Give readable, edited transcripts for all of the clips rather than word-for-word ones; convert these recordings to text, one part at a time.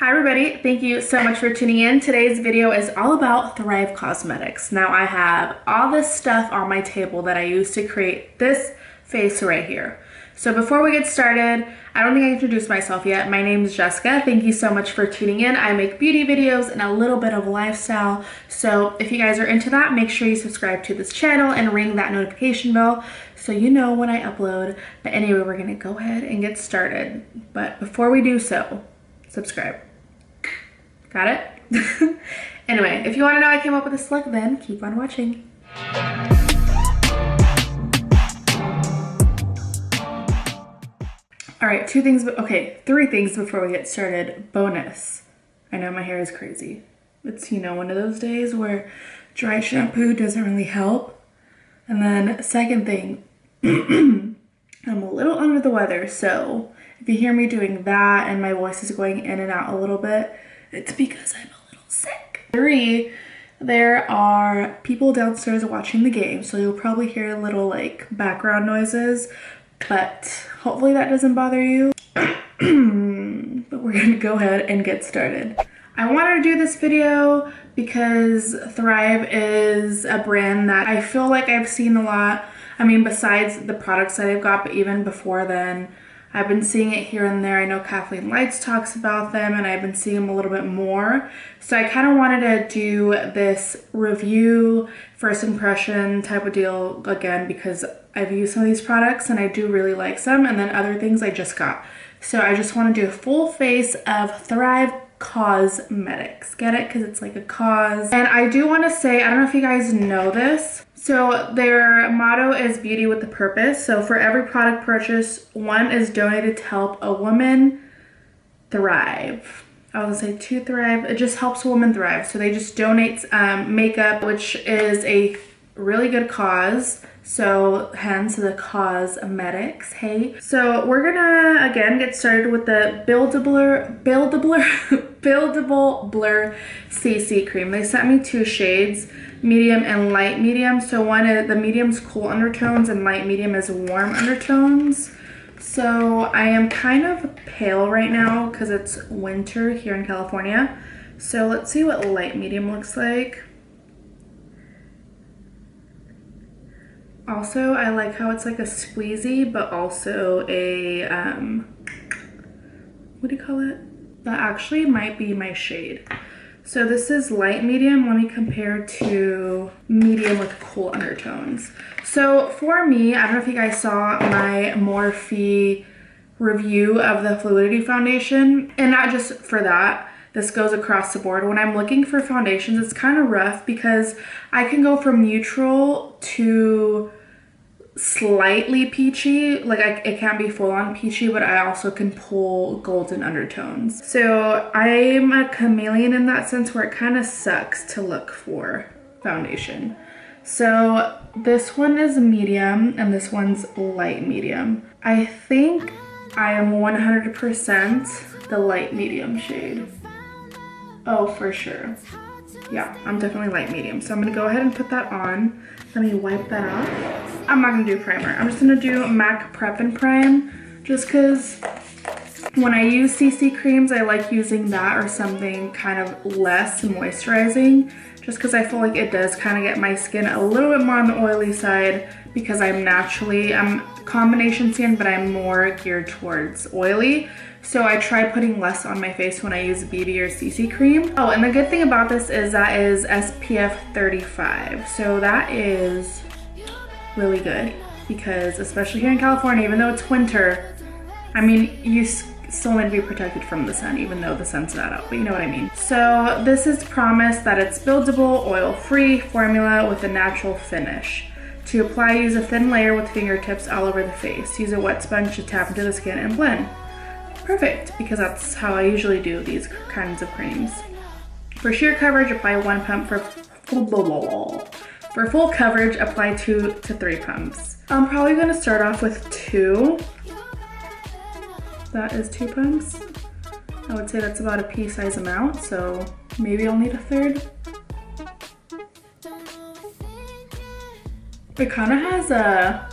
Hi everybody, thank you so much for tuning in. Today's video is all about Thrive Cosmetics. Now I have all this stuff on my table that I use to create this face right here. So before we get started, I don't think I introduced myself yet. My name is Jessica. Thank you so much for tuning in. I make beauty videos and a little bit of lifestyle. So if you guys are into that, make sure you subscribe to this channel and ring that notification bell so you know when I upload. But anyway, we're gonna go ahead and get started. But before we do so, subscribe. Got it? Anyway, if you want to know how I came up with this look, then keep on watching. All right, three things before we get started. Bonus. I know my hair is crazy. It's, one of those days where dry shampoo doesn't really help. And then second thing, I'm a little under the weather, so if you hear me doing that and my voice is going in and out a little bit, it's because I'm a little sick. 3, there are people downstairs watching the game, so you'll probably hear little background noises, but hopefully that doesn't bother you. But we're gonna go ahead and get started. I wanted to do this video because Thrive is a brand that I feel like I've seen a lot. I mean, besides the products that I've got, but even before then, I've been seeing it here and there. I know Kathleen Lights talks about them and I've been seeing them a little bit more. So I kind of wanted to do this review, first impression type of deal again because I've used some of these products and I do really like some, and then other things I just got. So I just want to do a full face of Thrive Cosmetics. Get it? Because it's like a cause. And I do want to say, I don't know if you guys know this, so their motto is beauty with a purpose. So for every product purchase, 1 is donated to help a woman thrive. I was gonna say to thrive. It just helps a woman thrive. So they just donate makeup, which is a really good cause. So hence the cosmetics, hey. So we're gonna again get started with the Buildable Blur CC cream. They sent me 2 shades, medium and light medium. So the medium's cool undertones and light medium is warm undertones. So I am kind of pale right now because it's winter here in California. So let's see what light medium looks like. Also, I like how it's like a squeezy, but also a, what do you call it? That actually might be my shade. So this is light medium. Let me compare to medium with cool undertones. So for me, I don't know if you guys saw my Morphe review of the Fluidity foundation, and not just for that. This goes across the board. When I'm looking for foundations, it's kind of rough because I can go from neutral to slightly peachy. It can't be full on peachy, but I also can pull golden undertones. So I'm a chameleon in that sense where it kind of sucks to look for foundation. So this one is medium and this one's light medium. I think I am 100% the light medium shade. Oh, for sure. Yeah, I'm definitely light medium. So I'm gonna go ahead and put that on. Let me wipe that off. I'm not gonna do primer. I'm just gonna do MAC Prep and Prime just because when I use CC creams, I like using that or something kind of less moisturizing just because I feel like it does kind of get my skin a little bit more on the oily side because I'm combination skin, but I'm more geared towards oily. So I try putting less on my face when I use BB or CC cream. Oh, and the good thing about this is that is SPF 35. So that is really good because especially here in California, even though it's winter, I mean, you still need to be protected from the sun, even though the sun's not out, but you know what I mean. So this is promised that it's buildable, oil-free formula with a natural finish. To apply, use a thin layer with fingertips all over the face. Use a wet sponge to tap into the skin and blend. Perfect, because that's how I usually do these kinds of creams. For sheer coverage, apply 1 pump. For full coverage, apply 2 to 3 pumps. I'm probably gonna start off with 2. That is 2 pumps. I would say that's about a pea size amount, so maybe I'll need a 3rd. It kind of has a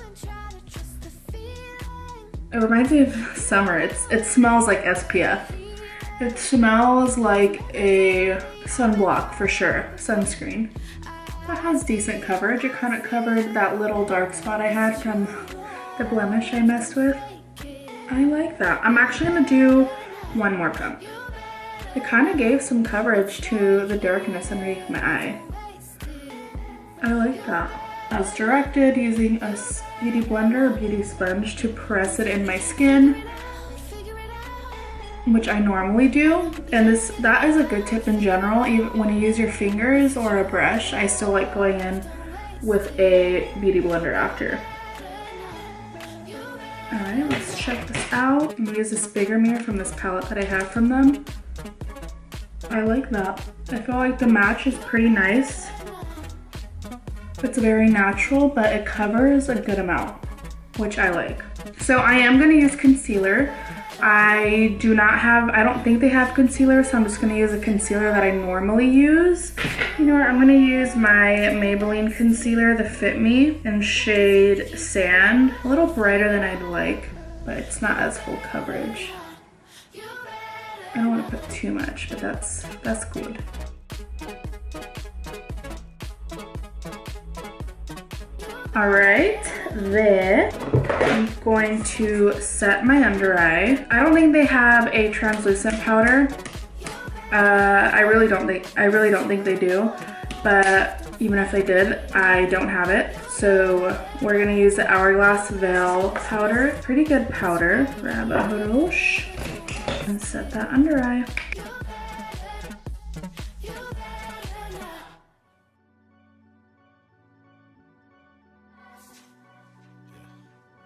It reminds me of summer. It smells like SPF. It smells like a sunblock for sure, sunscreen. That has decent coverage. It kind of covered that little dark spot I had from the blemish I messed with. I like that. I'm actually gonna do one more pump. It kind of gave some coverage to the darkness underneath my eye. I like that. As directed, using a beauty blender or beauty sponge to press it in my skin, which I normally do. And that is a good tip in general. Even when you use your fingers or a brush, I still like going in with a beauty blender after. All right, let's check this out. I'm gonna use this bigger mirror from this palette that I have from them. I like that. I feel like the match is pretty nice. It's very natural, but it covers a good amount, which I like. So I am gonna use concealer. I don't think they have concealer, so I'm just gonna use a concealer that I normally use. You know what, I'm gonna use my Maybelline concealer, the Fit Me, in shade Sand. A little brighter than I'd like, but it's not as full coverage. I don't wanna put too much, but that's good. All right, then I'm going to set my under eye. I don't think they have a translucent powder. I really don't think they do, but even if they did, I don't have it. So we're gonna use the Hourglass Veil powder. Pretty good powder. Grab a brush and set that under eye.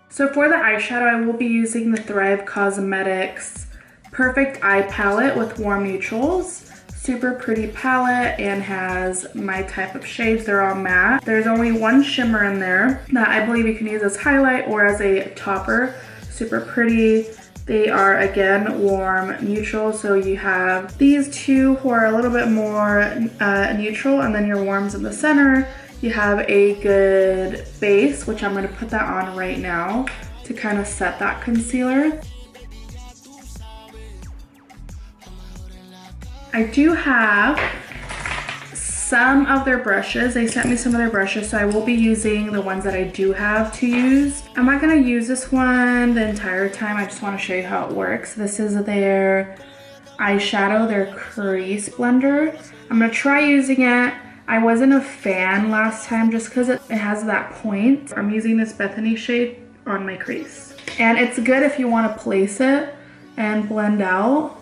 So for the eyeshadow, I will be using the Thrive Cosmetics Perfect Eye Palette with warm neutrals. Super pretty palette and has my type of shades. They're all matte. There's only one shimmer in there that I believe you can use as highlight or as a topper. Super pretty. They are, again, warm neutral. So you have these two who are a little bit more neutral, and then your warms in the center. You have a good base, which I'm gonna put that on right now to kind of set that concealer. I do have some of their brushes. They sent me some of their brushes, so I will be using the ones that I do have to use. I'm not gonna use this one the entire time. I just wanna show you how it works. This is their eyeshadow, their crease blender. I'm gonna try using it. I wasn't a fan last time just because it has that point. I'm using this Bethany shade on my crease. And it's good if you want to place it and blend out.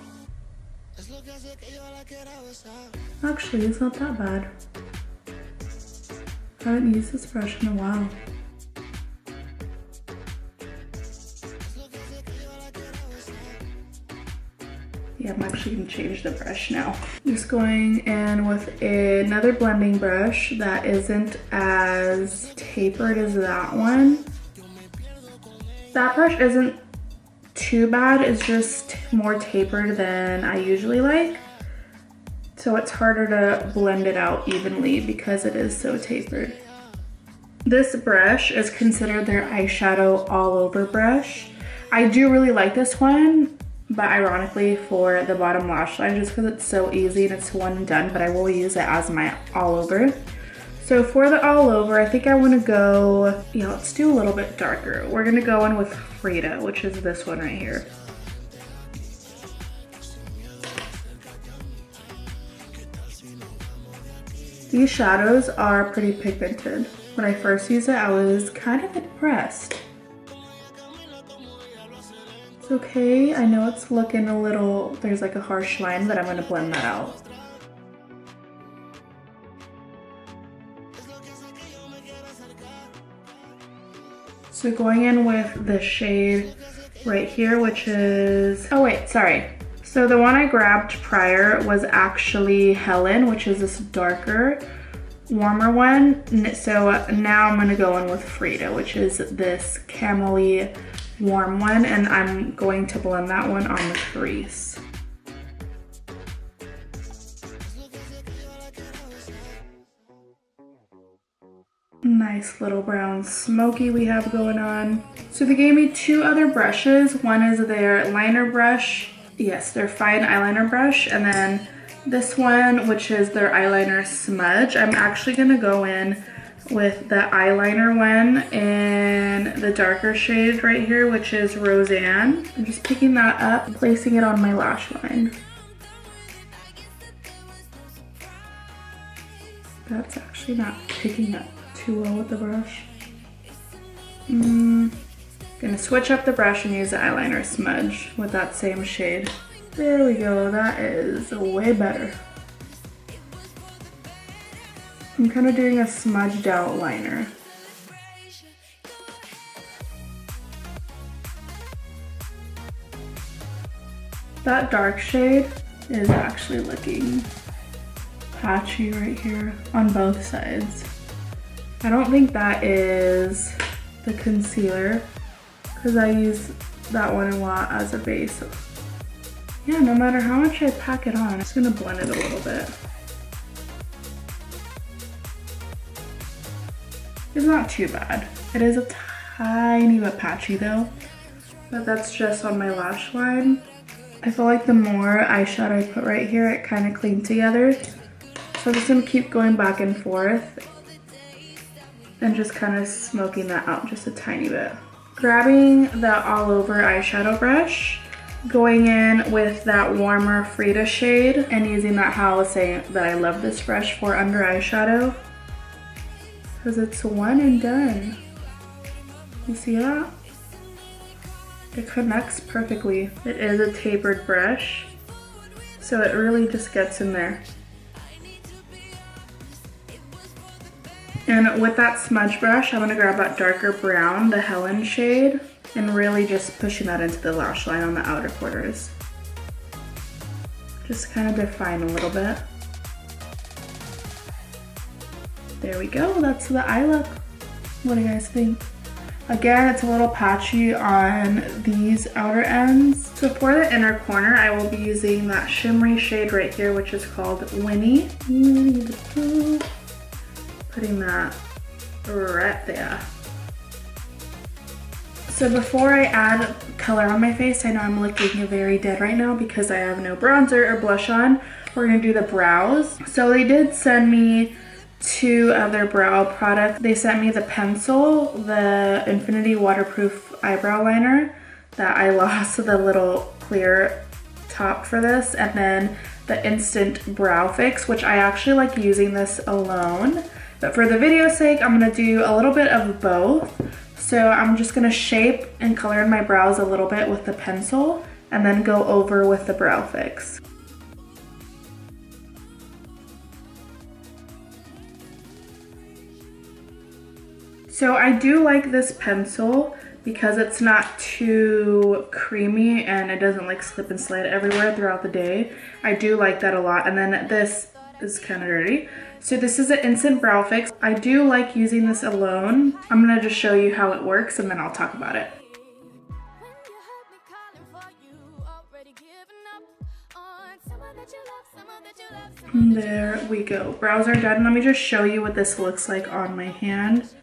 Actually, it's not that bad. I haven't used this brush in a while. Yeah, I'm actually gonna change the brush now. Just going in with another blending brush that isn't as tapered as that one. That brush isn't too bad, it's just more tapered than I usually like. So it's harder to blend it out evenly because it is so tapered. This brush is considered their eyeshadow all over brush. I do really like this one, but ironically for the bottom lash line, just because it's so easy and it's one and done, but I will use it as my all over. So for the all over, I think I want to go, yeah, let's do a little bit darker. We're going to go in with Frida, which is this one right here. These shadows are pretty pigmented. When I first used it, I was kind of impressed. It's okay, I know it's looking a little, there's like a harsh line, but I'm gonna blend that out. So going in with the shade right here, which is, oh wait, sorry. So the one I grabbed prior was actually Helen, which is this darker, warmer one. So now I'm gonna go in with Frida, which is this camely warm one, and I'm going to blend that one on the crease. Nice little brown smoky we have going on. So they gave me two other brushes. One is their liner brush. Yes, their fine eyeliner brush, and then this one, which is their eyeliner smudge. I'm actually gonna go in with the eyeliner one in the darker shade right here, which is Roseanne. I'm just picking that up and placing it on my lash line. That's actually not picking up too well with the brush. Gonna switch up the brush and use the eyeliner smudge with that same shade. There we go, that is way better. I'm kind of doing a smudged out liner. That dark shade is actually looking patchy right here on both sides. I don't think that is the concealer because I use that one a lot as a base. Yeah, no matter how much I pack it on, I'm just gonna blend it a little bit. It's not too bad. It is a tiny bit patchy though, but that's just on my lash line. I feel like the more eyeshadow I put right here, it kind of cleaned together. So I'm just gonna keep going back and forth and just kind of smoking that out just a tiny bit. Grabbing the all over eyeshadow brush, going in with that warmer Frida shade and using that how I was saying that I love this brush for under eyeshadow because it's one and done. You see that? It connects perfectly. It is a tapered brush, so it really just gets in there. And with that smudge brush, I'm gonna grab that darker brown, the Helen shade, and really just pushing that into the lash line on the outer corners. Just kind of define a little bit. There we go, that's the eye look. What do you guys think? Again, it's a little patchy on these outer ends. So for the inner corner, I will be using that shimmery shade right here, which is called Winnie. Winnie the Pooh. Putting that right there. So before I add color on my face, I know I'm looking very dead right now because I have no bronzer or blush on. We're gonna do the brows. So they did send me 2 of their brow products. They sent me the pencil, the Infinity Waterproof Eyebrow Liner that I lost the little clear top for this, and then the Instant Brow Fix, which I actually like using this alone. But for the video's sake, I'm gonna do a little bit of both. So I'm just gonna shape and color in my brows a little bit with the pencil and then go over with the Brow Fix. So I do like this pencil because it's not too creamy and it doesn't like slip and slide everywhere throughout the day. I do like that a lot. And then this is kind of dirty. So this is an Instant Brow Fix. I do like using this alone. I'm gonna just show you how it works and then I'll talk about it. There we go. Brows are done. Let me just show you what this looks like on my hand.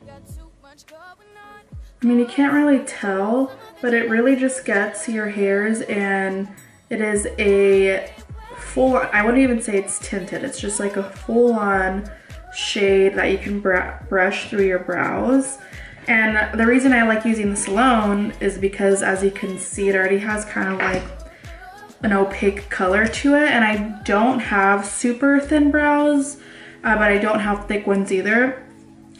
I mean, you can't really tell, but it really just gets your hairs, and it is a full, I wouldn't even say it's tinted, it's just like a full-on shade that you can brush through your brows. And the reason I like using this alone is because, as you can see, it already has kind of like an opaque color to it, and I don't have super thin brows, but I don't have thick ones either.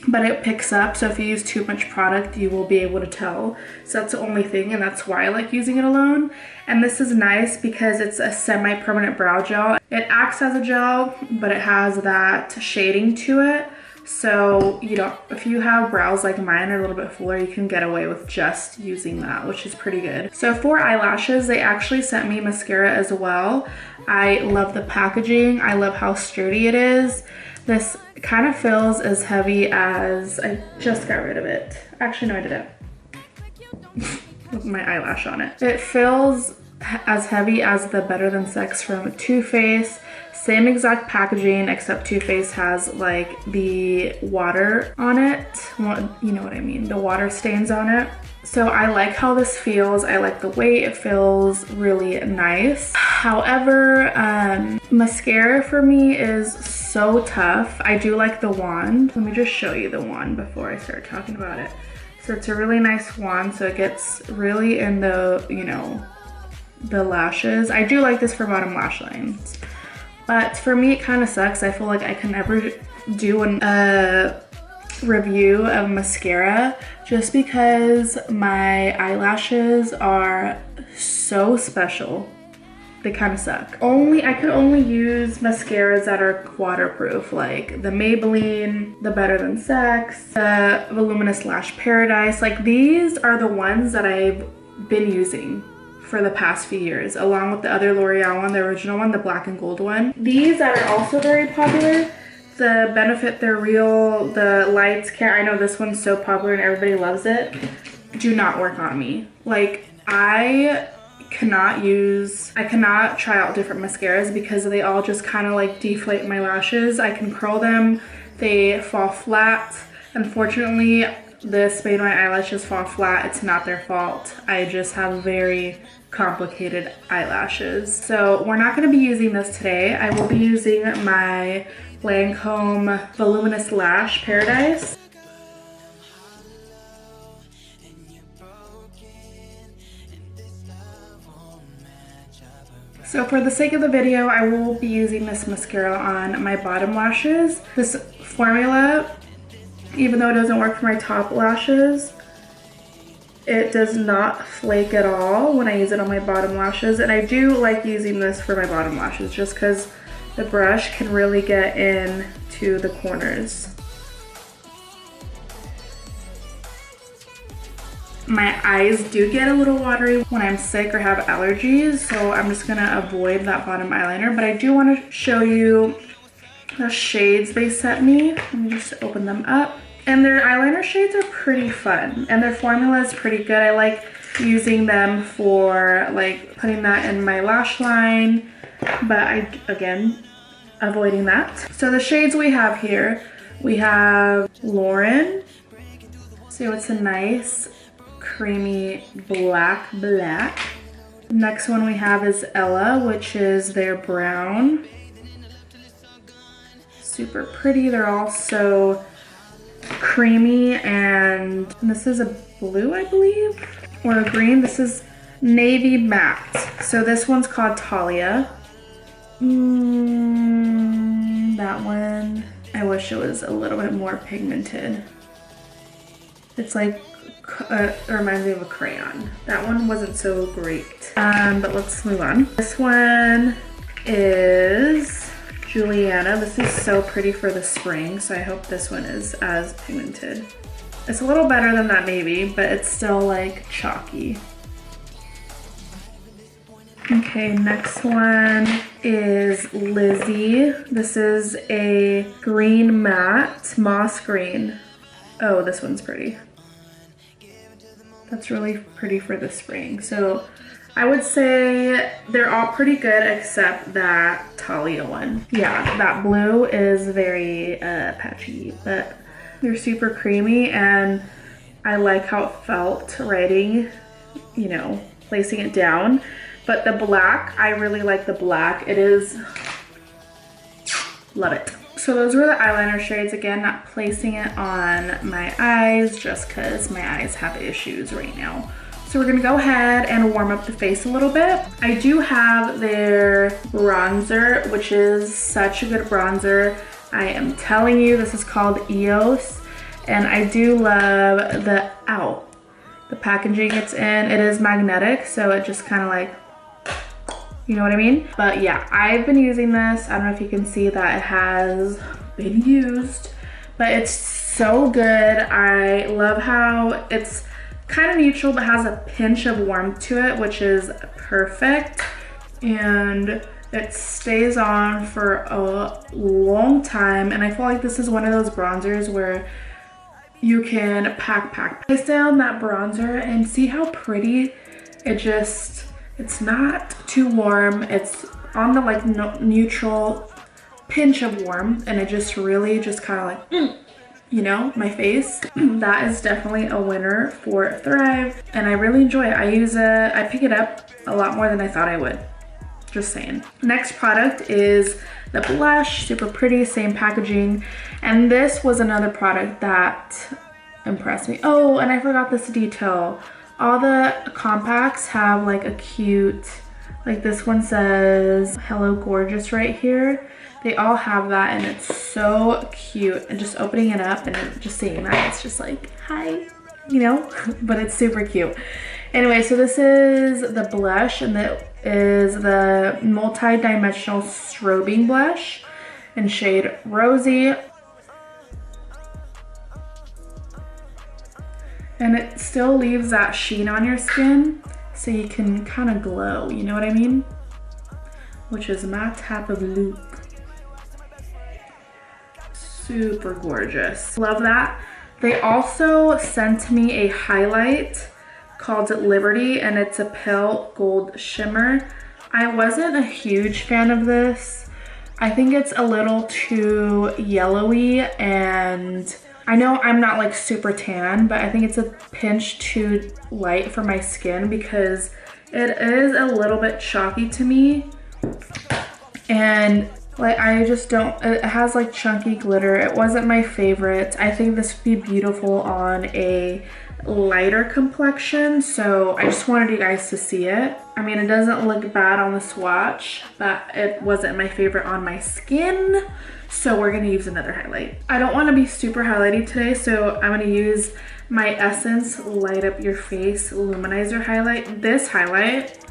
But it picks up, so if you use too much product, you will be able to tell. So that's the only thing, and that's why I like using it alone. And this is nice because it's a semi-permanent brow gel. It acts as a gel, but it has that shading to it. So, you know, if you have brows like mine are a little bit fuller, you can get away with just using that, which is pretty good. So for eyelashes, they actually sent me mascara as well. I love the packaging. I love how sturdy it is. This kind of feels as heavy as, I just got rid of it. Actually, no, I didn't. With my eyelash on it. It feels as heavy as the Better Than Sex from Too Faced Same exact packaging, except Too Faced has like the water on it. Well, you know what I mean, the water stains on it. So I like how this feels. I like the way it feels, really nice. However, mascara for me is so tough. I do like the wand. Let me just show you the wand before I start talking about it. So it's a really nice wand, so it gets really in the, you know, the lashes. I do like this for bottom lash lines. But for me, it kind of sucks. I feel like I can never do a review of mascara just because my eyelashes are so special. They kind of suck. I could only use mascaras that are waterproof, like the Maybelline, the Better Than Sex, the Voluminous Lash Paradise. Like these are the ones that I've been using for the past few years, along with the other L'Oreal one, the original one, the black and gold one. These that are also very popular, the Benefit They're Real, the Lights Care, I know this one's so popular and everybody loves it, do not work on me. Like I cannot try out different mascaras because they all just kind of like deflate my lashes. I can curl them, they fall flat. Unfortunately, this made my eyelashes fall flat. It's not their fault. I just have very complicated eyelashes. So we're not going to be using this today. I will be using my Lancome Voluminous Lash Paradise. So for the sake of the video, I will be using this mascara on my bottom lashes. This formula, even though it doesn't work for my top lashes, it does not flake at all when I use it on my bottom lashes. And I do like using this for my bottom lashes just because the brush can really get into the corners. My eyes do get a little watery when I'm sick or have allergies, so I'm just gonna avoid that bottom eyeliner. But I do want to show you the shades they sent me. Let me just open them up. And their eyeliner shades are pretty fun, and their formula is pretty good. I like using them for like putting that in my lash line, but again, avoiding that. So the shades we have here, we have Lauren. So it's a nice creamy black. Next one we have is Ella, which is their brown. Super pretty. They're all so creamy, and this is a blue, I believe, or a green. This is navy matte. So this one's called Talia. That one, I wish it was a little bit more pigmented. It's like, it reminds me of a crayon. That one wasn't so great. But let's move on. This one is Juliana. This is so pretty for the spring, so I hope this one is as pigmented. It's a little better than that navy, but it's still like chalky. Okay, next one is Lizzie. This is a green matte, moss green. Oh, this one's pretty. That's really pretty for the spring. So I would say they're all pretty good except that Talia one. Yeah, that blue is very patchy, but they're super creamy, and I like how it felt writing, you know, placing it down. But the black, I really like the black. It is, love it. So those were the eyeliner shades. Again, not placing it on my eyes just because my eyes have issues right now. So we're gonna go ahead and warm up the face a little bit. I do have their bronzer, which is such a good bronzer. I am telling you, this is called EOS, and I do love the packaging it's in. It is magnetic, so it just kind of like, you know what I mean? But yeah, I've been using this. I don't know if you can see that it has been used, but it's so good. I love how it's kind of neutral but has a pinch of warmth to it, which is perfect. And it stays on for a long time. And I feel like this is one of those bronzers where you can place down that bronzer and see how pretty it just, it's not too warm. It's on the like neutral pinch of warm, and it just really just kind of like, you know, my face. That is definitely a winner for Thrive, and I really enjoy it. I pick it up a lot more than I thought I would. Just saying. Next product is the blush, super pretty, same packaging. And this was another product that impressed me. Oh, and I forgot this detail. All the compacts have like a cute, like this one says Hello Gorgeous right here. They all have that, and it's so cute. And just opening it up and just seeing that, it's just like, hi, you know, but it's super cute. Anyway, so this is the blush, and that is the multi-dimensional strobing blush in shade Rosy. And it still leaves that sheen on your skin, so you can kind of glow, you know what I mean? Which is my type of look. Super gorgeous. Love that. They also sent me a highlight called Liberty, and it's a pale gold shimmer. I wasn't a huge fan of this. I think it's a little too yellowy, and I know I'm not like super tan, but I think it's a pinch too light for my skin because it is a little bit chalky to me. And like, I just don't, it has like chunky glitter. It wasn't my favorite. I think this would be beautiful on a lighter complexion, so I just wanted you guys to see it. I mean, it doesn't look bad on the swatch, but it wasn't my favorite on my skin, so we're gonna use another highlight. I don't want to be super highlighty today, so I'm gonna use my Essence Light Up Your Face Luminizer highlight. This highlight,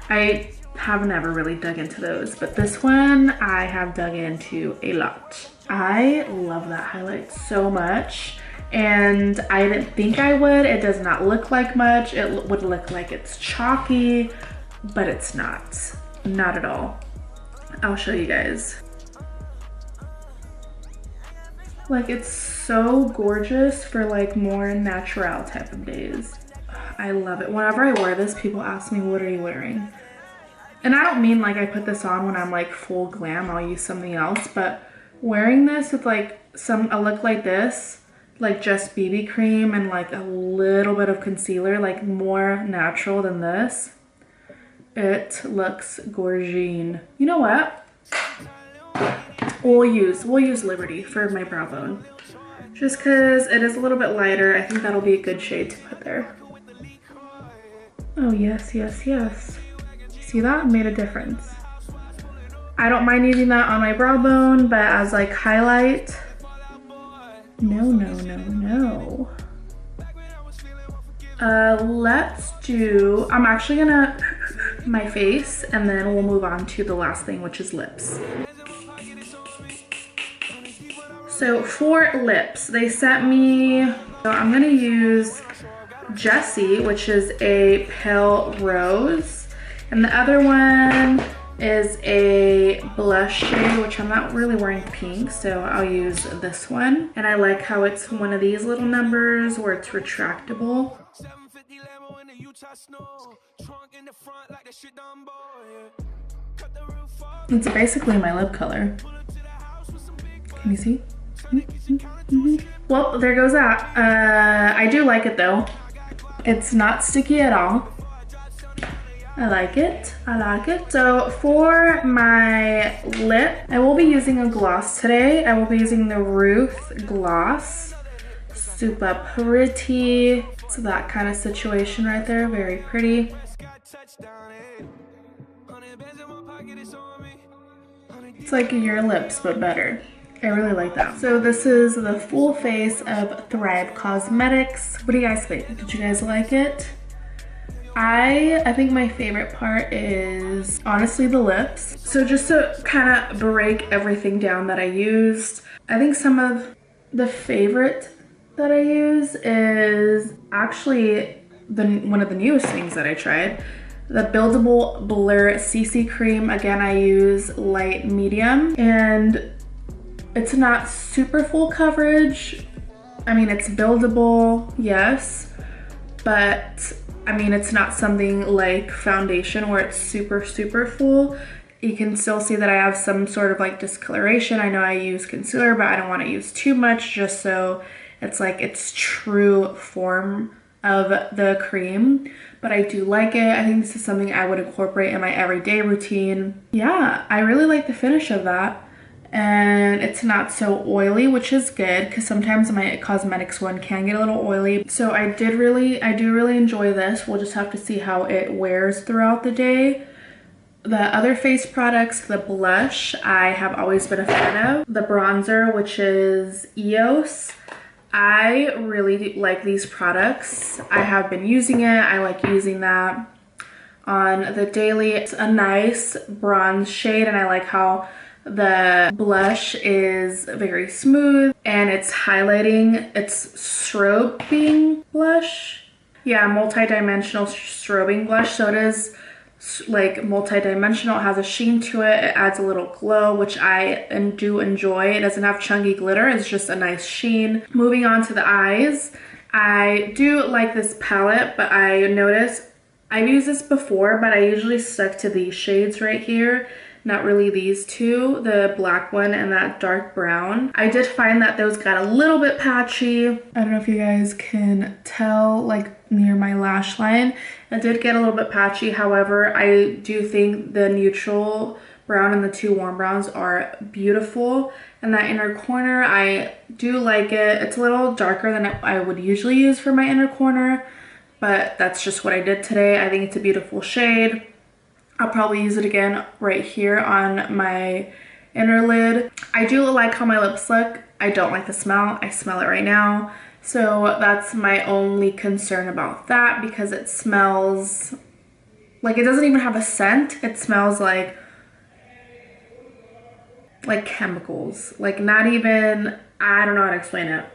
I have never really dug into those, but this one I have dug into a lot. I love that highlight so much, and I didn't think I would. It does not look like much. It would look like it's chalky, but it's not. Not at all. I'll show you guys. Like, it's so gorgeous for like more natural type of days. I love it. Whenever I wear this, people ask me, what are you wearing? And I don't mean like I put this on when I'm like full glam, I'll use something else, but wearing this with like a look like this, like just BB cream and like a little bit of concealer, like more natural than this, it looks gorgeous. You know what? We'll use Liberty for my brow bone. Just because it is a little bit lighter, I think that'll be a good shade to put there. Oh yes, yes, yes. See that? Made a difference. I don't mind using that on my brow bone, but as like highlight, no, no, no, no. Let's do, I'm actually gonna my face, and then we'll move on to the last thing, which is lips. So for lips, they sent me, so I'm gonna use Jessie, which is a pale rose. And the other one is a blush shade, which I'm not really wearing pink, so I'll use this one. And I like how it's one of these little numbers where it's retractable. It's basically my lip color. Can you see? Well, there goes that. I do like it though. It's not sticky at all. I like it, I like it. So for my lip, I will be using a gloss today. I will be using the Ruth gloss. Super pretty. So that kind of situation right there, very pretty. It's like your lips, but better. I really like that. So this is the full face of Thrive Cosmetics. What do you guys think? Did you guys like it? I think my favorite part is honestly the lips. So just to kind of break everything down that I used, I think some of the favorite that I use is actually one of the newest things that I tried. The Buildable Blur CC Cream. Again, I use light medium, and it's not super full coverage. I mean, it's buildable, yes, but I mean, it's not something like foundation where it's super, super full. You can still see that I have some sort of like discoloration. I know I use concealer, but I don't want to use too much just so it's like its true form of the cream. But I do like it. I think this is something I would incorporate in my everyday routine. Yeah, I really like the finish of that. And it's not so oily, which is good because sometimes my cosmetics one can get a little oily. So I do really enjoy this. We'll just have to see how it wears throughout the day. The other face products, the blush, I have always been a fan of. The bronzer, which is EOS. I really like these products. I have been using it. I like using that on the daily. It's a nice bronze shade, and I like how the blush is very smooth and it's highlighting. It's strobing blush. Yeah, multi-dimensional strobing blush. So it is like multi-dimensional. It has a sheen to it. It adds a little glow, which I do enjoy. It doesn't have chunky glitter. It's just a nice sheen. Moving on to the eyes. I do like this palette, but I noticed I've used this before, but I usually stuck to these shades right here. Not really these two, the black one and that dark brown. I did find that those got a little bit patchy. I don't know if you guys can tell, like near my lash line, it did get a little bit patchy. However, I do think the neutral brown and the two warm browns are beautiful. And that inner corner, I do like it. It's a little darker than I would usually use for my inner corner, but that's just what I did today. I think it's a beautiful shade. I'll probably use it again right here on my inner lid. I do like how my lips look. I don't like the smell. I smell it right now. So that's my only concern about that, because it smells like, it doesn't even have a scent. It smells like chemicals. Like not even, I don't know how to explain it.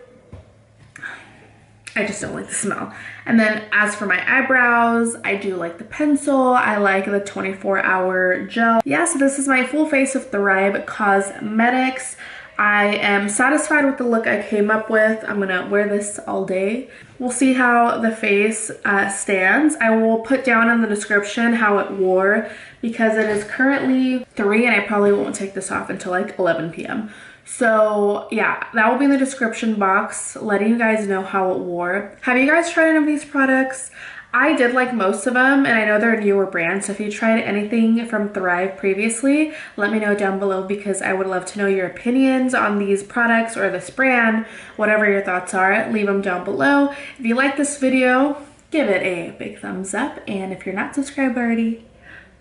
I just don't like the smell. And then as for my eyebrows, I do like the pencil. I like the 24-hour gel. Yeah, so this is my full face of Thrive Cosmetics. I am satisfied with the look I came up with. I'm gonna wear this all day. We'll see how the face stands. I will put down in the description how it wore, because it is currently 3 and I probably won't take this off until like 11 p.m. So yeah, that will be in the description box, letting you guys know how it wore. Have you guys tried any of these products? I did like most of them, and I know they're newer brands, so if you tried anything from Thrive previously, let me know down below, because I would love to know your opinions on these products or this brand. Whatever your thoughts are, leave them down below. If you like this video, give it a big thumbs up, and if you're not subscribed already,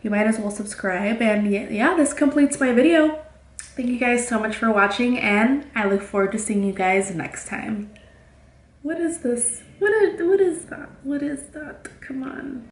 you might as well subscribe. And yeah, this completes my video. Thank you guys so much for watching, and I look forward to seeing you guys next time. What is this? What is that? What is that? Come on.